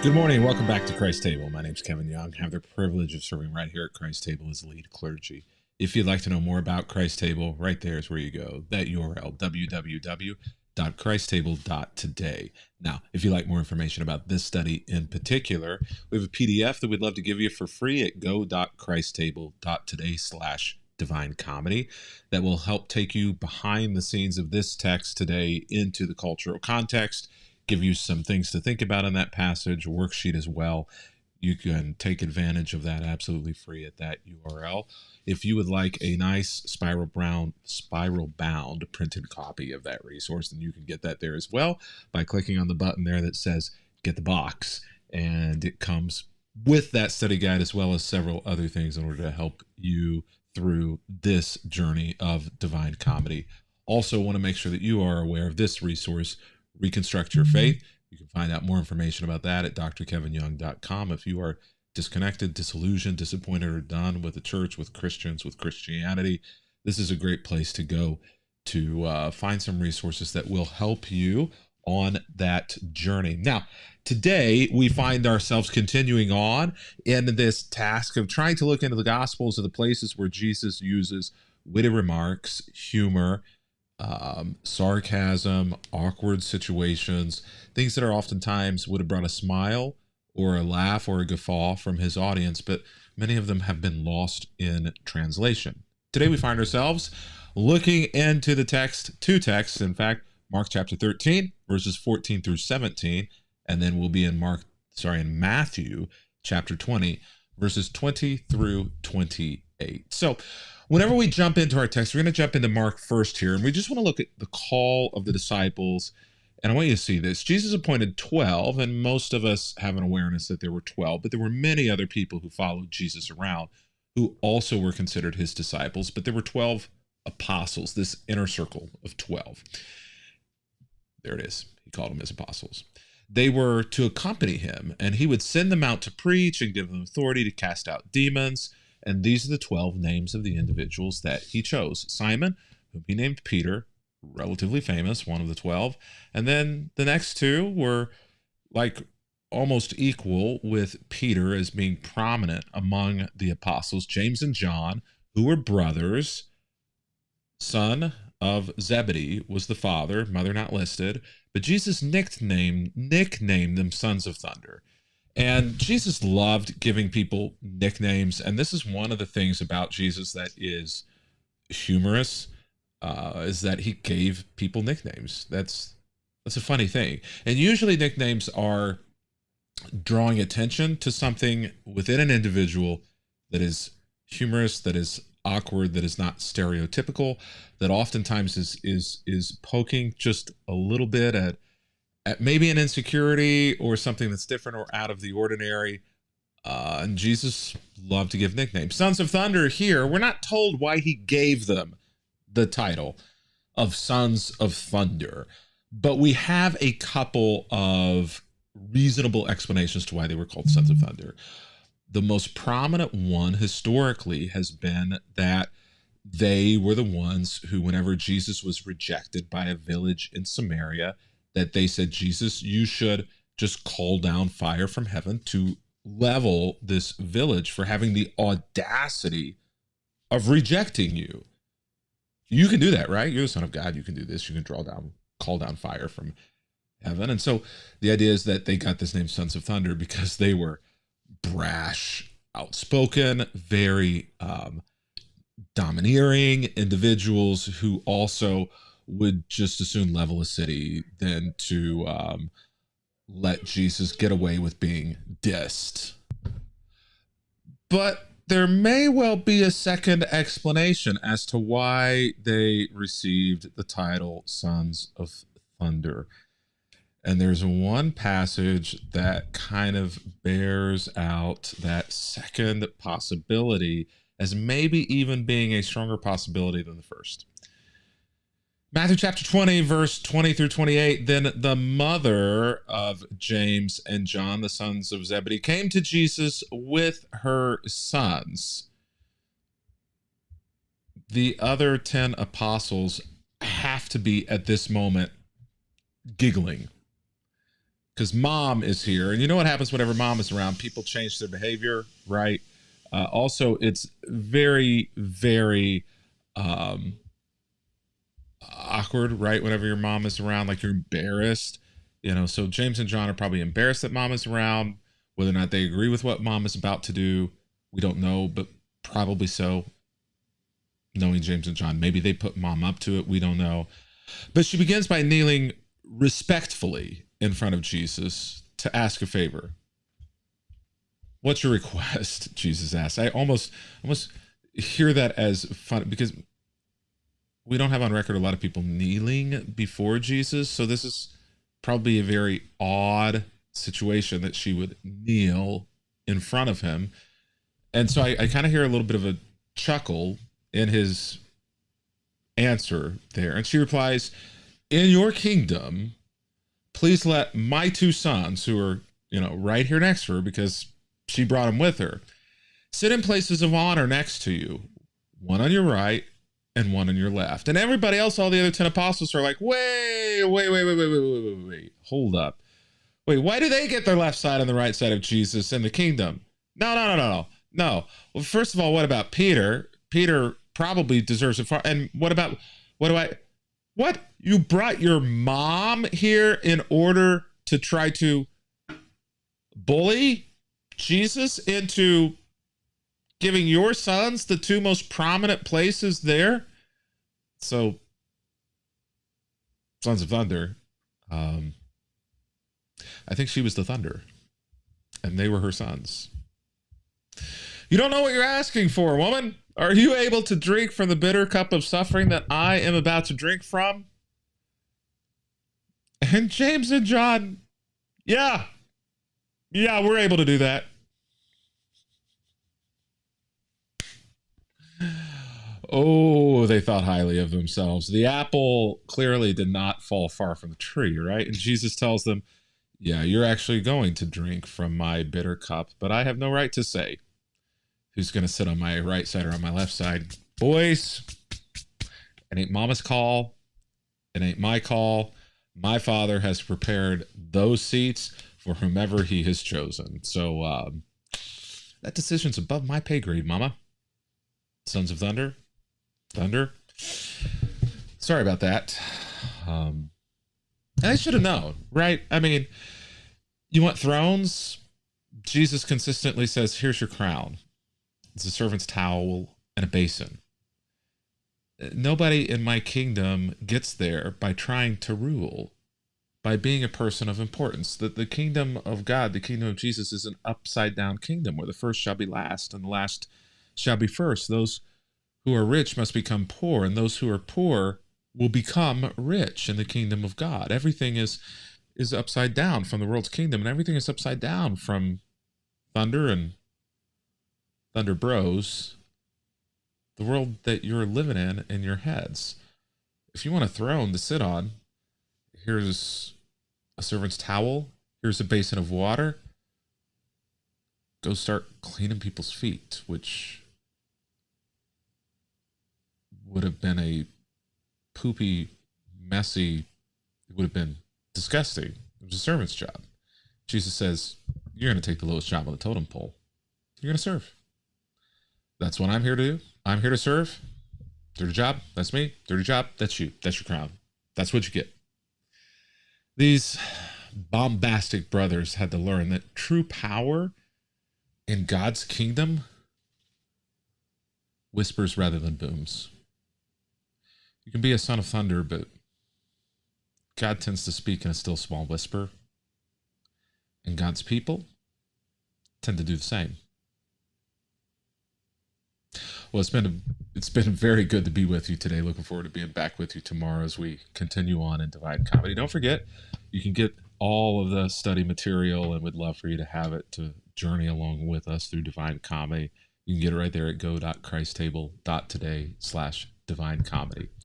Good morning. Welcome back to Christ Table. My name is Kevin Young. I have the privilege of serving right here at Christ Table as lead clergy. If you'd like to know more about Christ Table, right there is where you go. That URL, www.christstable.today. Now, if you'd like more information about this study in particular, we have a PDF that we'd love to give you for free at go.christstable.today/divinecomedy that will help take you behind the scenes of this text today into the cultural context, give you some things to think about in that passage, worksheet as well. You can take advantage of that absolutely free at that URL. If you would like a nice spiral bound printed copy of that resource, then you can get that there as well by clicking on the button there that says get the box. And it comes with that study guide as well as several other things in order to help you through this journey of divine comedy. Also want to make sure that you are aware of this resource, Reconstruct Your Faith. You can find out more information about that at drkevinyoung.com. If you are disconnected, disillusioned, disappointed, or done with the church, with Christians, with Christianity, this is a great place to go to find some resources that will help you on that journey. Now, today we find ourselves continuing on in this task of trying to look into the Gospels of the places where Jesus uses witty remarks, humor, sarcasm, awkward situations, things that are oftentimes would have brought a smile or a laugh or a guffaw from his audience, but many of them have been lost in translation. Today we find ourselves looking into the two texts, in fact, Mark chapter 13, verses 14 through 17, and then we'll be in Matthew chapter 20, verses 20 through 28. So whenever we jump into our text, we're going to jump into Mark first here, and we just want to look at the call of the disciples. And I want you to see this. Jesus appointed 12, and most of us have an awareness that there were 12, but there were many other people who followed Jesus around who also were considered his disciples, but there were 12 apostles, this inner circle of 12. There it is. He called them his apostles. They were to accompany him, and he would send them out to preach and give them authority to cast out demons. And these are the 12 names of the individuals that he chose. Simon, whom he named Peter, relatively famous, one of the 12. And then the next two were like almost equal with Peter as being prominent among the apostles. James and John, who were brothers. Son of Zebedee was the father, mother not listed. But Jesus nicknamed them sons of thunder. And Jesus loved giving people nicknames. And this is one of the things about Jesus that is humorous, is that he gave people nicknames. That's a funny thing. And usually nicknames are drawing attention to something within an individual that is humorous, that is awkward, that is not stereotypical, that oftentimes is poking just a little bit at maybe an insecurity or something that's different or out of the ordinary. And Jesus loved to give nicknames. Sons of Thunder here, we're not told why he gave them the title of Sons of Thunder, but we have a couple of reasonable explanations to why they were called Sons of Thunder. The most prominent one historically has been that they were the ones who, whenever Jesus was rejected by a village in Samaria, that they said, Jesus, you should just call down fire from heaven to level this village for having the audacity of rejecting you. You can do that, right? You're the Son of God. You can do this. You can call down fire from heaven. And so the idea is that they got this name Sons of Thunder because they were brash, outspoken, very domineering individuals who also would just as soon level a city than to let Jesus get away with being dissed. But there may well be a second explanation as to why they received the title Sons of Thunder. And there's one passage that kind of bears out that second possibility as maybe even being a stronger possibility than the first. Matthew chapter 20, verse 20 through 28, then the mother of James and John, the sons of Zebedee, came to Jesus with her sons. The other 10 apostles have to be at this moment giggling. because mom is here. And you know what happens whenever mom is around? People change their behavior, right? Also, it's very, very awkward, right? Whenever your mom is around, like you're embarrassed, So James and John are probably embarrassed that mom is around. Whether or not they agree with what mom is about to do, we don't know, but probably so. Knowing James and John, maybe they put mom up to it. We don't know. But she begins by kneeling respectfully in front of Jesus to ask a favor. What's your request? Jesus asks. I almost hear that as fun because we don't have on record a lot of people kneeling before Jesus. So this is probably a very odd situation that she would kneel in front of him. And so I kind of hear a little bit of a chuckle in his answer there. And she replies, in your kingdom, please let my two sons, who are, right here next to her because she brought them with her, sit in places of honor next to you, one on your right and one on your left. And everybody else, all the other 10 apostles are like, wait, hold up. Wait, why do they get their left side and the right side of Jesus in the kingdom? No. Well, first of all, what about Peter? Peter probably deserves it. And what? You brought your mom here in order to try to bully Jesus into giving your sons the two most prominent places there? So, Sons of Thunder, I think she was the thunder, and they were her sons. You don't know what you're asking for, woman. Are you able to drink from the bitter cup of suffering that I am about to drink from? And James and John, yeah, we're able to do that. Oh, they thought highly of themselves. The apple clearly did not fall far from the tree, right? And Jesus tells them, yeah, you're actually going to drink from my bitter cup, but I have no right to say who's going to sit on my right side or on my left side. Boys, it ain't mama's call. It ain't my call. My Father has prepared those seats for whomever he has chosen. So that decision's above my pay grade, mama. Sons of Thunder. Sorry about that. And I should have known, right? I mean, you want thrones? Jesus consistently says, here's your crown. It's a servant's towel and a basin. Nobody in my kingdom gets there by trying to rule, by being a person of importance. The kingdom of God, the kingdom of Jesus, is an upside-down kingdom where the first shall be last and the last shall be first. Those who are rich must become poor, and those who are poor will become rich in the kingdom of God. Everything is upside down from the world's kingdom, and everything is upside down from Thunder and Thunder Bros, the world that you're living in your heads. If you want a throne to sit on, here's a servant's towel, here's a basin of water. Go start cleaning people's feet, which would have been a poopy, messy, it would have been disgusting. It was a servant's job. Jesus says, you're going to take the lowest job on the totem pole. You're going to serve. That's what I'm here to do. I'm here to serve. Dirty job, that's me. Dirty job, that's you. That's your crown. That's what you get. These bombastic brothers had to learn that true power in God's kingdom whispers rather than booms. You can be a son of thunder, but God tends to speak in a still small whisper. And God's people tend to do the same. Well, it's been very good to be with you today. Looking forward to being back with you tomorrow as we continue on in Divine Comedy. Don't forget, you can get all of the study material, and we'd love for you to have it to journey along with us through Divine Comedy. You can get it right there at go.christstable.today/Divine Comedy.